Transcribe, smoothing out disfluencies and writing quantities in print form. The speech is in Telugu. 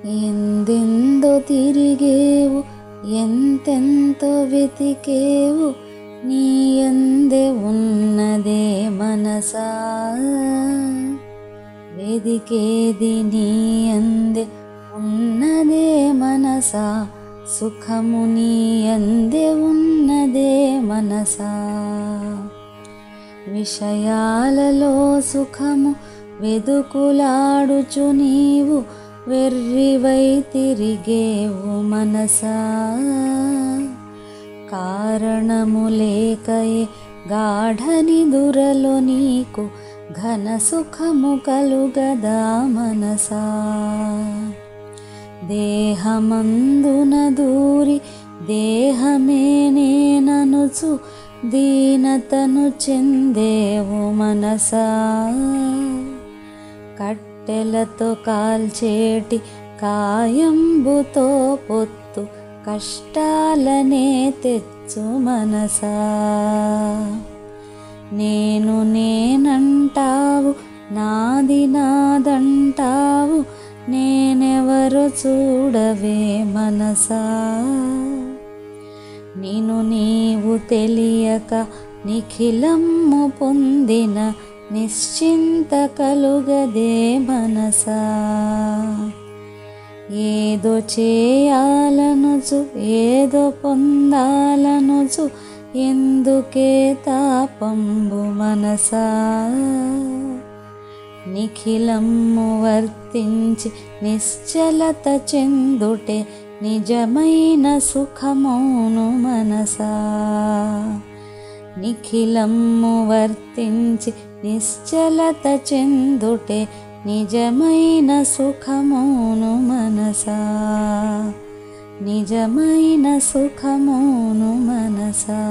ఎందెందో తిరిగేవు, ఎంతెంతో వెతికేవు, నీ యందే ఉన్నదే మనసా. వెదికేది నీ యందే ఉన్నదే మనసా, సుఖము నీ యందే ఉన్నదే మనసా. విషయాలలో సుఖము వెదుకులాడుచు నీవు వెర్రివై తిరిగేవు మనసా. కారణము లేకయే గాఢనిదురలో నీకు ఘన సుఖము కలుగదా మనసా. దేహమందున దూరి దేహమే నేననుచు దీనతను చెందేవు మనసా. కట్టెలతో కాల్చేటి కాయంబుతో పొత్తు కష్టాలనే తెచ్చు మనసా. నేను నేనంటావు, నాది నాదంటావు, నేనెవరో చూడవే మనసా. నిన్ను నీవు తెలియక నిఖిలము పొందిన నిశ్చింత కలుగదే మనసా. ఏదో చేయాలనుచు ఏదో పొందాలనుచు ఎందుకే తాపంబు మనసా. నిఖిలము వర్తించి నిశ్చలత చెందుటే నిజమైన సుఖమౌను మనసా. నిఖిలము వర్తించి నిశ్చలత చెందుటే నిజమైన సుఖమౌను మనసా. నిజమైన సుఖమౌను మనసా.